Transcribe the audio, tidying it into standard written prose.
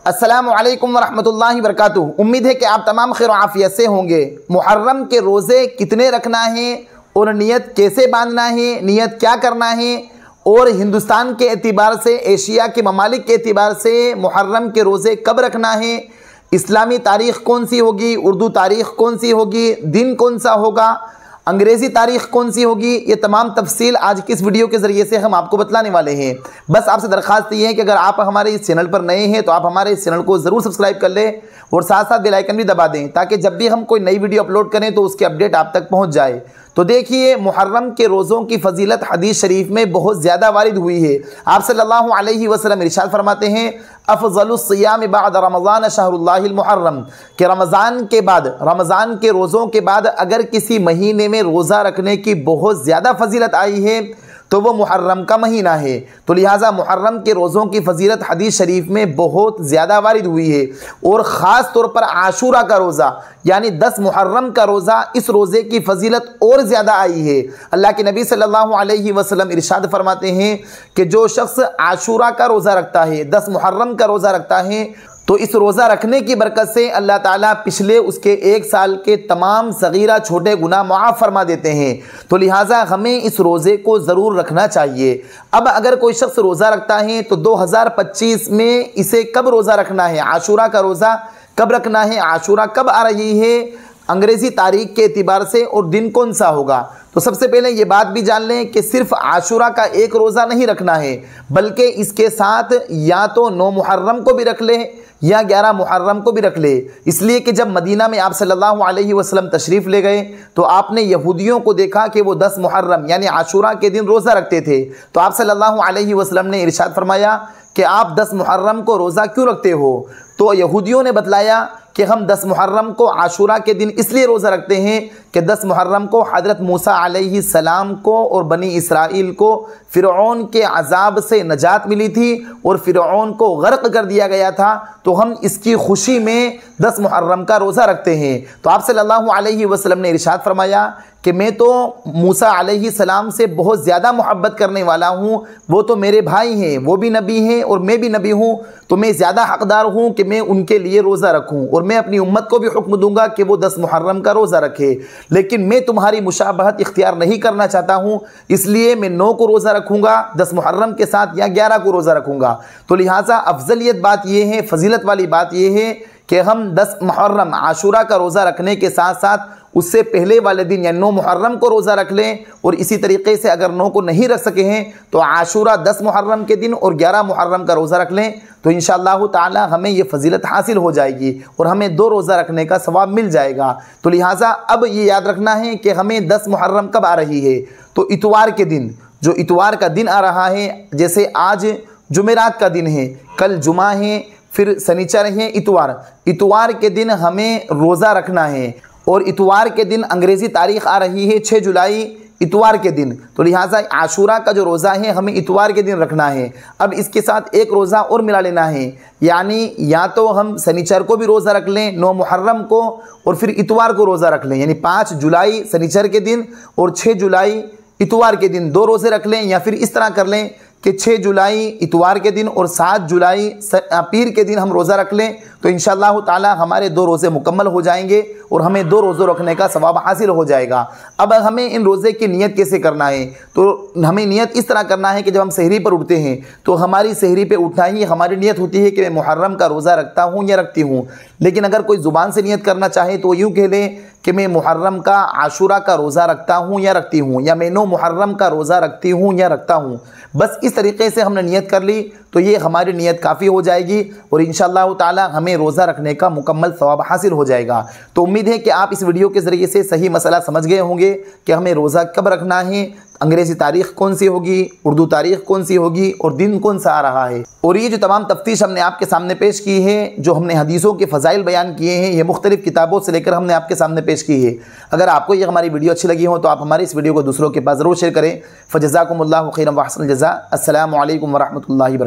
अस्सलामु अलैकुम वरहमतुल्लाहि वबरकातुहू। उम्मीद है कि आप तमाम खैर आफियत से होंगे। मुहर्रम के रोज़े कितने रखना है और नियत कैसे बांधना है, नियत क्या करना है, और हिंदुस्तान के एतबार से, एशिया के ममालिक के एतबार से मुहर्रम के रोज़े कब रखना है, इस्लामी तारीख़ कौन सी होगी, उर्दू तारीख़ कौन सी होगी, दिन कौन सा होगा, अंग्रेज़ी तारीख़ कौन सी होगी, ये तमाम तफसील आज की इस वीडियो के ज़रिए से हम आपको बतलाने वाले हैं। बस आपसे दरख्वास्त ये है कि अगर आप हमारे इस चैनल पर नए हैं तो आप हमारे इस चैनल को ज़रूर सब्सक्राइब कर लें और साथ साथ बेल आइकन भी दबा दें ताकि जब भी हम कोई नई वीडियो अपलोड करें तो उसकी अपडेट आप तक पहुँच जाए। तो देखिए, मुहर्रम के रोज़ों की फजीलत हदीस शरीफ में बहुत ज़्यादा वारिद हुई है। आप सल्लल्लाहु अलैहि वसल्लम इरशाद फरमाते हैं, अफ़ज़लुस सियाम बाद रमज़ान शहरुल्लाहिल मुहर्रम, कि रमज़ान के रोज़ों के बाद अगर किसी महीने में रोज़ा रखने की बहुत ज़्यादा फजीलत आई है तो वो मुहर्रम का महीना है। तो लिहाजा मुहर्रम के रोज़ों की फजीलत हदीस शरीफ में बहुत ज़्यादा वारिद हुई है और ख़ास तौर पर आशूरा का रोज़ा यानी 10 मुहर्रम का रोज़ा, इस रोज़े की फजीलत और ज़्यादा आई है। अल्लाह के नबी सल्लल्लाहु अलैहि वसल्लम इरशाद फरमाते हैं कि जो शख्स आशूरा का रोज़ा रखता है, 10 मुहर्रम का रोज़ा रखता है, तो इस रोज़ा रखने की बरकत से अल्लाह ताला पिछले उसके 1 साल के तमाम सगीरा छोटे गुनाह मुआफ़ फरमा देते हैं। तो लिहाजा हमें इस रोज़े को ज़रूर रखना चाहिए। अब अगर कोई शख्स रोज़ा रखता है तो 2025 में इसे कब रोज़ा रखना है, आशूरा का रोज़ा कब रखना है, आशूरा कब आ रही है अंग्रेज़ी तारीख के एतबार से, और दिन कौन सा होगा। तो सबसे पहले ये बात भी जान लें कि सिर्फ आशूरा का एक रोज़ा नहीं रखना है, बल्कि इसके साथ या तो 9 मुहर्रम को भी रख लें या 11 मुहर्रम को भी रख ले। इसलिए कि जब मदीना में आप सल्लल्लाहु अलैहि वसल्लम तशरीफ़ ले गए तो आपने यहूदियों को देखा कि वो 10 मुहर्रम यानी आशूरा के दिन रोज़ा रखते थे। तो आप सल्लल्लाहु अलैहि वसल्लम ने इरशाद फरमाया कि आप 10 मुहर्रम को रोज़ा क्यों रखते हो। तो यहूदियों ने बतलाया कि हम 10 मुहर्रम को आशूरा के दिन इसलिए रोज़ा रखते हैं कि 10 मुहर्रम को हज़रत मूसा अलैहि सलाम को और बनी इसराइल को फ़िरऔन के अज़ाब से नजात मिली थी और फ़िरऔन को गर्क कर दिया गया था। तो हम इसकी खुशी में 10 मुहर्रम का रोज़ा रखते हैं। तो आप सल्लल्लाहु अलैहि वसल्लम ने इरशाद फरमाया कि मैं तो मूसा अलैहि सलाम से बहुत ज़्यादा मोहब्बत करने वाला हूँ, वो तो मेरे भाई हैं, वो भी नबी हैं और मैं भी नबी हूँ, तो मैं ज़्यादा हक़दार हूँ कि मैं उनके लिए रोज़ा रखूँ और मैं अपनी उम्मत को भी हुक्म दूँगा कि वो 10 मुहर्रम का रोज़ा रखे। लेकिन मैं तुम्हारी मुशाबहत इख्तियार नहीं करना चाहता हूँ, इसलिए मैं 9 को रोज़ा रखूँगा 10 मुहर्रम के साथ या 11 को रोज़ा रखूँगा। तो लिहाजा अफजलियत बात यह है, फजीलत वाली बात यह है कि हम 10 मुहर्रम आशूरा का रोज़ा रखने के साथ साथ उससे पहले वाले दिन या 9 मुहर्रम को रोज़ा रख लें, और इसी तरीके से अगर 9 को नहीं रख सके हैं तो आशूरा 10 मुहर्रम के दिन और 11 मुहर्रम का रोज़ा रख लें। तो इंशाअल्लाह ताला हमें ये फजीलत हासिल हो जाएगी और हमें 2 रोज़ा रखने का सवाब मिल जाएगा। तो लिहाजा अब ये याद रखना है कि हमें 10 मुहर्रम कब आ रही है। तो इतवार के दिन, जो इतवार का दिन आ रहा है, जैसे आज जुमेरात का दिन है, कल जुमा है, फिर शनिचर है, इतवार के दिन हमें रोज़ा रखना है। और इतवार के दिन अंग्रेज़ी तारीख़ आ रही है 6 जुलाई, इतवार के दिन। तो लिहाजा आशूरा का जो रोज़ा है हमें इतवार के दिन रखना है। अब इसके साथ एक रोज़ा और मिला लेना है, यानी या तो हम शनिचर को भी रोज़ा रख लें 9 मुहर्रम को, और फिर इतवार को रोज़ा रख लें, यानी 5 जुलाई शनिचर के दिन और 6 जुलाई इतवार के दिन 2 रोज़े रख लें, या फिर इस तरह कर लें कि 6 जुलाई इतवार के दिन और 7 जुलाई पीर के दिन हम रोज़ा रख लें। तो इंशाअल्लाह ताला हमारे 2 रोज़े मुकम्मल हो जाएंगे और हमें 2 रोज़े रखने का सवाब हासिल हो जाएगा। अब हमें इन रोज़े की नियत कैसे करना है, तो हमें नियत इस तरह करना है कि जब हम सहरी पर उठते हैं तो हमारी सहरी पर उठना ही हमारी नियत होती है कि मैं मुहर्रम का रोज़ा रखता हूँ या रखती हूँ। लेकिन अगर कोई ज़ुबान से नियत करना चाहे तो यूँ कह लें कि मैं मुहर्रम का आशूरा का रोज़ा रखता हूँ या रखती हूँ, या मैं 9 मुहर्रम का रोज़ा रखती हूँ या रखता हूँ। बस इस तरीके से हमने नियत कर ली तो ये हमारी नियत काफ़ी हो जाएगी और इंशाअल्लाह ताला हमें रोज़ा रखने का मुकम्मल सवाब हासिल हो जाएगा। तो उम्मीद है कि आप इस वीडियो के ज़रिए से सही मसला समझ गए होंगे कि हमें रोज़ा कब रखना है, अंग्रेज़ी तारीख़ कौन सी होगी, उर्दू तारीख़ कौन सी होगी और दिन कौन सा आ रहा है। और ये जो तमाम तफ्तीश हमने आपके सामने पेश की है, जो हमने हदीसों के फ़ज़ाइल बयान किए हैं, ये मुख्तलिफ़ किताबों से लेकर हमने आपके सामने पेश की है। अगर आपको ये हमारी वीडियो अच्छी लगी हो तो आप हमारी इस वीडियो को दूसरों के पास ज़रूर शेयर करें। फ़जज़ाकुमुल्लाहु खैरन व अहसनल जज़ा। अस्सलामु अलैकुम व रहमतुल्लाहि व बरकातुहू।